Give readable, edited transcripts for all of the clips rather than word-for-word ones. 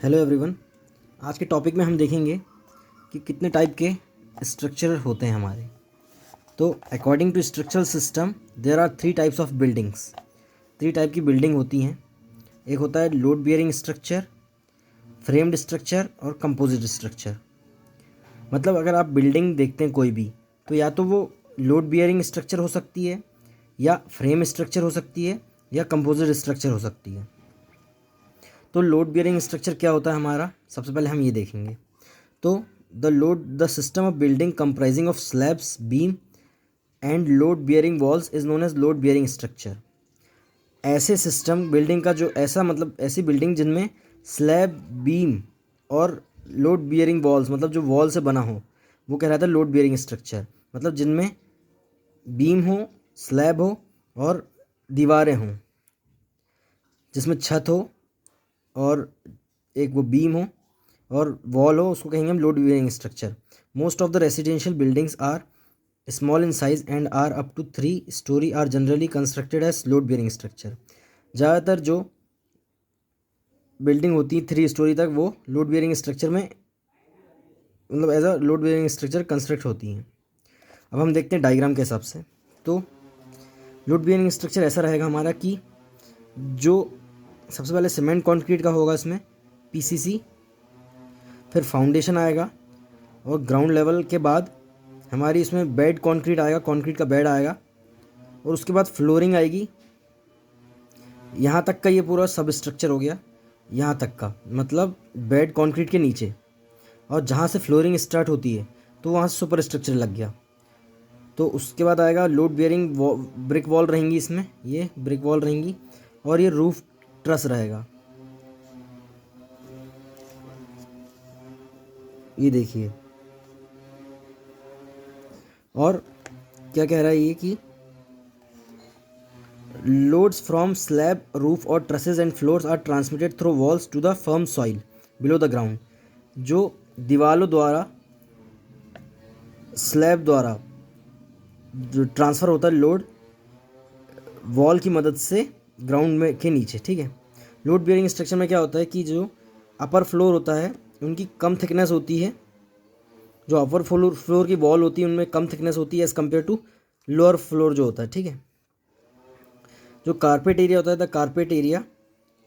Hello everyone. आज के topic में हम देखेंगे कि कितने टाइप के स्ट्रक्चर होते हैं हमारे। तो according to structural system there are 3 types of buildings. 3 type की बिल्डिंग होती हैं। एक होता है load bearing structure, framed structure और कंपोजिट स्ट्रक्चर। मतलब अगर आप बिल्डिंग देखते हैं कोई भी, तो या तो वो लोड बियरिंग स्ट्रक्चर हो सकती है, या फ्रेम स्ट्रक्चर हो सकती है, या कंपोजिट स्ट्रक्चर हो सकती है। तो लोड बियरिंग स्ट्रक्चर क्या होता है हमारा, सबसे पहले हम ये देखेंगे। तो the system of building comprising of slabs, beam and load bearing walls is known as load bearing structure. ऐसे सिस्टम बिल्डिंग का जो ऐसा मतलब ऐसी बिल्डिंग जिनमें स्लैब, बीम और लोड बियरिंग वॉल्स मतलब जो वॉल से बना हो, वो कहलाता है लोड बियरिंग स्ट्रक्चर। मतलब जिनमें बीम हो, स्लैब हो और दीवारें हों, जिसमें छत हो और एक वो बीम हो और वॉल हो, उसको कहेंगे हम load bearing structure. Most of the residential buildings are small in size and are up to 3 storey are generally constructed as load bearing structure. ज़्यादातर जो बिल्डिंग होती है 3 स्टोरी तक, वो लोड बियरिंग स्ट्रक्चर में मतलब as a load bearing structure construct होती हैं। अब हम देखते हैं डायग्राम के हिसाब से। तो लोड बियरिंग स्ट्रक्चर ऐसा रहेगा हमारा कि जो सबसे पहले सीमेंट कंक्रीट का होगा, इसमें पीसीसी, फिर फाउंडेशन आएगा और ग्राउंड लेवल के बाद हमारी इसमें बेड कंक्रीट आएगा, कंक्रीट का बेड आएगा और उसके बाद फ्लोरिंग आएगी। यहाँ तक का ये पूरा सब स्ट्रक्चर हो गया, यहाँ तक का मतलब बेड कंक्रीट के नीचे। और जहाँ से फ्लोरिंग स्टार्ट होती है तो वहाँ से सुपर स्ट्रक्चर लग गया। तो उसके बाद आएगा लोड बियरिंग ब्रिक वॉल रहेंगी, इसमें ये ब्रिक वॉल रहेंगी और ये रूफ ट्रस रहेगा। ये देखिए, और क्या कह रहा है ये कि लोड्स फ्रॉम स्लैब, रूफ और trusses and floors are transmitted through walls to the firm soil below the ground. जो दीवारों द्वारा, स्लैब द्वारा जो ट्रांसफ़र होता है लोड वॉल की मदद से ग्राउंड में के नीचे, ठीक है। लोड बियरिंग स्ट्रक्चर में क्या होता है कि जो अपर फ्लोर होता है उनकी कम थिकनेस होती है, जो अपर फ्लोर की वॉल होती है उनमें कम थिकनेस होती है as compare to lower floor जो होता है, ठीक है। जो कारपेट एरिया होता है, the carpet area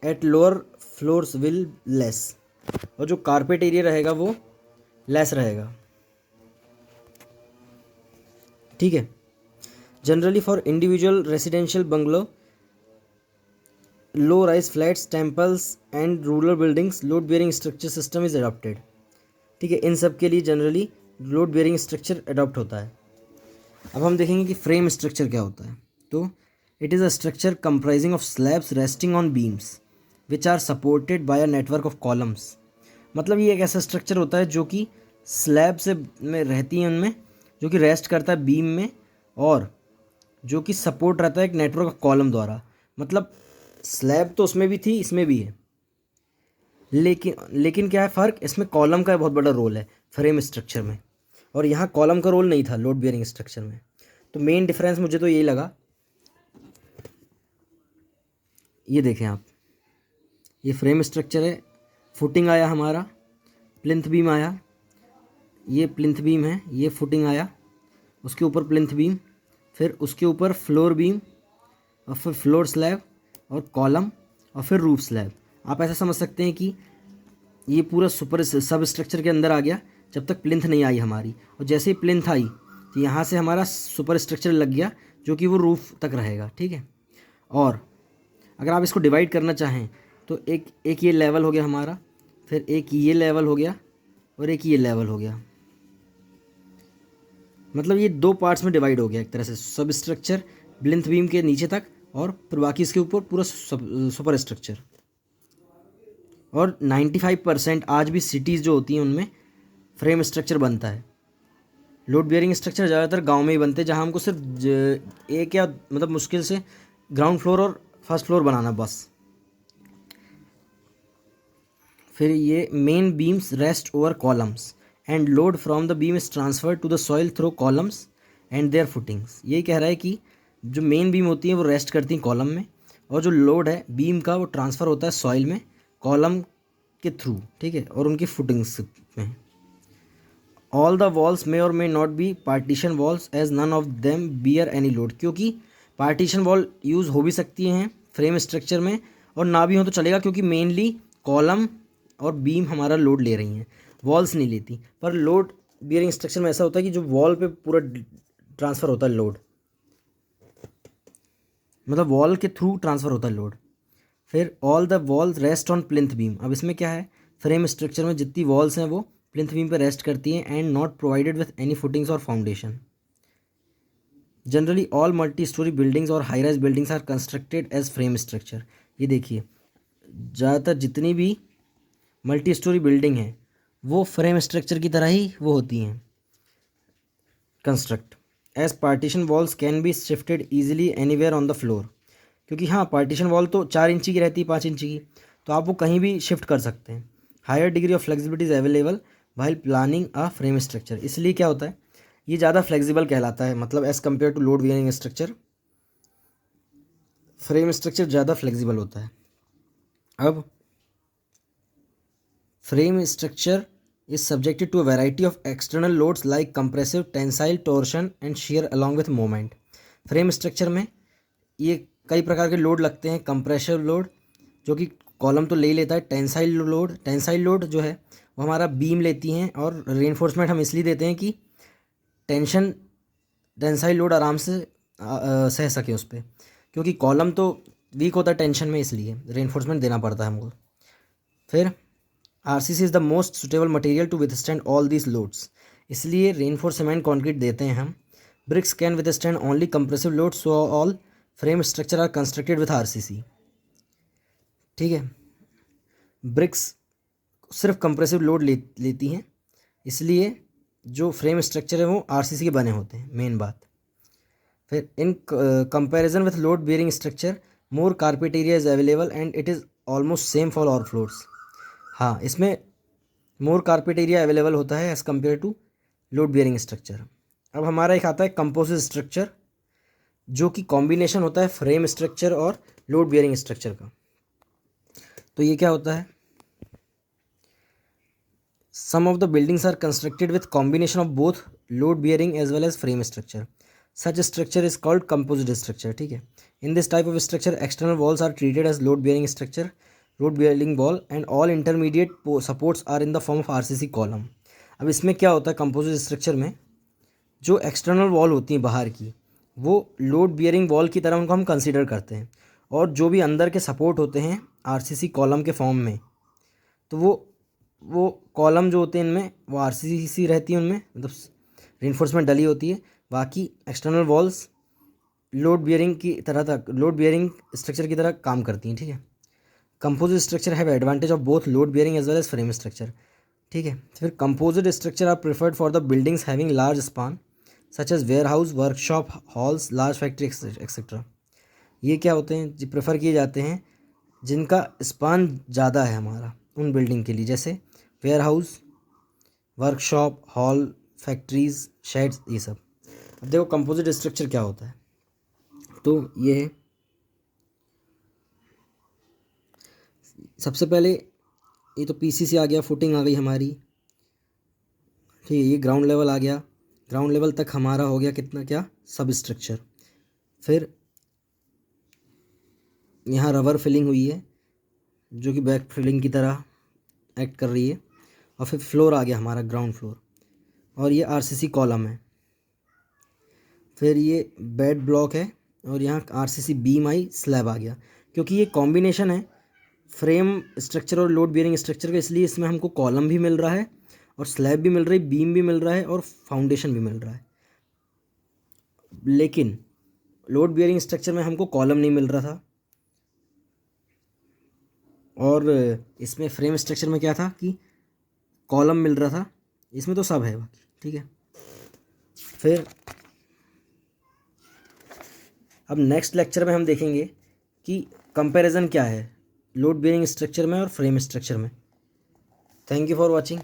at lower floors will less, और जो कारपेट एरिया रहेगा वो लेस रहेगा, ठीक है। Generally for individual residential bungalow, low rise flats, temples and rural buildings, load bearing structure system is adopted, ठीक है। इन सब के लिए generally load bearing structure adopt होता है। अब हम देखेंगे कि फ्रेम स्ट्रक्चर क्या होता है। तो it is a structure comprising of slabs resting on beams which are supported by a network of columns. मतलब ये एक ऐसा स्ट्रक्चर होता है जो कि स्लैब से में रहती हैं, उनमें जो कि रेस्ट करता है बीम में, और जो कि सपोर्ट रहता है एक नेटवर्क ऑफ कॉलम द्वारा। मतलब स्लैब तो उसमें भी थी, इसमें भी है, लेकिन क्या है फ़र्क, इसमें कॉलम का बहुत बड़ा रोल है फ्रेम स्ट्रक्चर में, और यहाँ कॉलम का रोल नहीं था लोड बियरिंग स्ट्रक्चर में। तो मेन डिफरेंस मुझे तो यही लगा। ये देखें आप, ये फ्रेम स्ट्रक्चर है, फुटिंग आया हमारा, प्लिंथ बीम आया, ये प्लिंथ बीम है, ये फुटिंग आया, उसके ऊपर प्लिंथ बीम, फिर उसके ऊपर फ्लोर बीम और फिर फ्लोर स्लैब और कॉलम और फिर रूफ स्लैब। आप ऐसा समझ सकते हैं कि ये पूरा सुपर सब स्ट्रक्चर के अंदर आ गया जब तक प्लिंथ नहीं आई हमारी, और जैसे ही प्लिंथ आई तो यहाँ से हमारा सुपर स्ट्रक्चर लग गया जो कि वो रूफ तक रहेगा, ठीक है। और अगर आप इसको डिवाइड करना चाहें तो एक ये लेवल हो गया हमारा, फिर एक ये लेवल हो गया और एक ये लेवल हो गया। मतलब ये 2 पार्ट्स में डिवाइड हो गया एक तरह से, सब स्ट्रक्चर प्लिंथ बीम के नीचे तक और फिर बाकी इसके ऊपर पूरा सुपर स्ट्रक्चर। और 95% आज भी सिटीज़ जो होती हैं उनमें फ्रेम स्ट्रक्चर बनता है। लोड बियरिंग स्ट्रक्चर ज़्यादातर गांव में ही बनते हैं, जहां हमको सिर्फ एक या मतलब मुश्किल से ग्राउंड फ्लोर और फर्स्ट फ्लोर बनाना बस। फिर ये main beams rest over columns and load from the beam is transfer to the soil through columns and their footings. यही कह रहा है कि जो मेन बीम होती है वो रेस्ट करती हैं कॉलम में, और जो लोड है बीम का वो ट्रांसफ़र होता है सॉइल में कॉलम के थ्रू, ठीक है, और उनकी फुटिंग्स में। ऑल द वॉल्स मे और may not be partition walls as none of them bear any load, क्योंकि पार्टीशन वॉल यूज़ हो भी सकती हैं फ्रेम स्ट्रक्चर में और ना भी हो तो चलेगा, क्योंकि मेनली कॉलम और बीम हमारा लोड ले रही हैं, वॉल्स नहीं लेती। पर लोड बियरिंग स्ट्रक्चर में ऐसा होता है कि जो वॉल पे पूरा ट्रांसफ़र होता है लोड, मतलब वॉल के थ्रू ट्रांसफ़र होता है लोड। फिर all the walls rest on plinth beam. अब इसमें क्या है, फ्रेम स्ट्रक्चर में जितनी वॉल्स हैं वो प्लिंथ बीम पे रेस्ट करती हैं and not provided with any footings और foundation. Generally all multi storey buildings और high rise buildings are constructed as frame structure. ये देखिए, ज़्यादातर जितनी भी मल्टी स्टोरी बिल्डिंग है वो फ्रेम स्ट्रक्चर की तरह ही वो होती हैं construct. As partition walls can be shifted easily anywhere on the floor, क्योंकि हाँ पार्टीशन वॉल तो 4 इंची की रहती है, 5 इंची की, तो आप वो कहीं भी शिफ्ट कर सकते हैं। Higher degree of flexibility is available while planning a frame structure. इसलिए क्या होता है, ये ज़्यादा फ्लेक्सिबल कहलाता है, मतलब as compare to load bearing structure frame structure ज़्यादा फ्लेक्सिबल होता है। अब frame structure is subjected to a variety of external loads like compressive, tensile, torsion and shear along with moment. Frame structure में ये कई प्रकार के लोड लगते हैं। कंप्रेसिव लोड जो कि कॉलम तो ले ही लेता है, टेंसाइल लोड जो है वो हमारा बीम लेती हैं, और रेनफोर्समेंट हम इसलिए देते हैं कि टेंसाइल लोड आराम से सह सके उस पर, क्योंकि कॉलम तो वीक होता है टेंशन में, इसलिए रेनफोर्समेंट देना पड़ता है हमको। फिर RCC is the most suitable material to withstand all these loads, इसलिए रेनफोर्स सीमेंट कॉन्क्रीट देते हैं हम। Bricks can withstand only compressive load, so all frame structure are constructed with RCC. ठीक है, ब्रिक्स सिर्फ कंप्रेसिव लोड लेती हैं, इसलिए जो फ्रेम स्ट्रक्चर है वो आरसीसी के बने होते हैं, मेन बात। फिर in comparison with load bearing structure more carpet area is available and it is almost same for all floors. हाँ, इसमें मोर कारपेट एरिया अवेलेबल होता है as compare to load bearing structure. अब हमारा एक आता है कंपोजिट स्ट्रक्चर, जो कि कॉम्बिनेशन होता है फ्रेम स्ट्रक्चर और लोड बियरिंग स्ट्रक्चर का। तो ये क्या होता है, some of the buildings are constructed with combination of both load bearing as well as frame structure, such structure is called composite structure. ठीक है, in this type of structure external walls are treated as load bearing structure, load bearing wall and all intermediate supports are in the form of RCC column. अब इसमें क्या होता है, composite structure में जो external wall होती हैं बाहर की, वो लोड बियरिंग वॉल की तरह उनको हम कंसिडर करते हैं, और जो भी अंदर के सपोर्ट होते हैं आरसीसी कॉलम के फॉर्म में, तो वो कॉलम जो होते हैं इनमें वो आरसीसी रहती है, उनमें मतलब रेनफोर्समेंट डली होती है। बाकी एक्सटर्नल वॉल्स लोड बियरिंग की तरह तक लोड बियरिंग स्ट्रक्चर की तरह काम करती हैं। ठीक है, composite structure have advantage of both load bearing as well as frame structure. ठीक है, फिर composite structure are preferred for the buildings having large span such as warehouse, workshop, halls, large factory etcetera. ये क्या होते हैं, जो prefer किए जाते हैं जिनका स्पान ज़्यादा है हमारा उन बिल्डिंग के लिए, जैसे warehouse, workshop, hall, factories, sheds, ये सब। अब देखो कंपोजिट स्ट्रक्चर क्या होता है, तो ये है, सबसे पहले ये तो पीसीसी आ गया, फुटिंग आ गई हमारी। ठीक है, ये ग्राउंड लेवल आ गया, ग्राउंड लेवल तक हमारा हो गया कितना, क्या, सब स्ट्रक्चर। फिर यहाँ रबर फिलिंग हुई है जो कि बैक फिलिंग की तरह एक्ट कर रही है, और फिर फ्लोर आ गया हमारा ग्राउंड फ्लोर, और ये आरसीसी कॉलम है। फिर ये बेड ब्लॉक है, और यहाँ आरसीसी बीम आई, स्लैब आ गया। क्योंकि ये कॉम्बिनेशन है फ्रेम स्ट्रक्चर और लोड बियरिंग स्ट्रक्चर का, इसलिए इसमें हमको कॉलम भी मिल रहा है और स्लैब भी मिल रही है, बीम भी मिल रहा है और फाउंडेशन भी मिल रहा है। लेकिन लोड बियरिंग स्ट्रक्चर में हमको कॉलम नहीं मिल रहा था, और इसमें फ्रेम स्ट्रक्चर में क्या था कि कॉलम मिल रहा था, इसमें तो सब है बाकी। ठीक है, फिर अब नेक्स्ट लेक्चर में हम देखेंगे कि कंपैरिजन क्या है लोड बियरिंग स्ट्रक्चर में और फ्रेम स्ट्रक्चर में। Thank you for watching,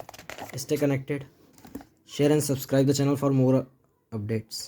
stay connected, share and subscribe the channel for more updates.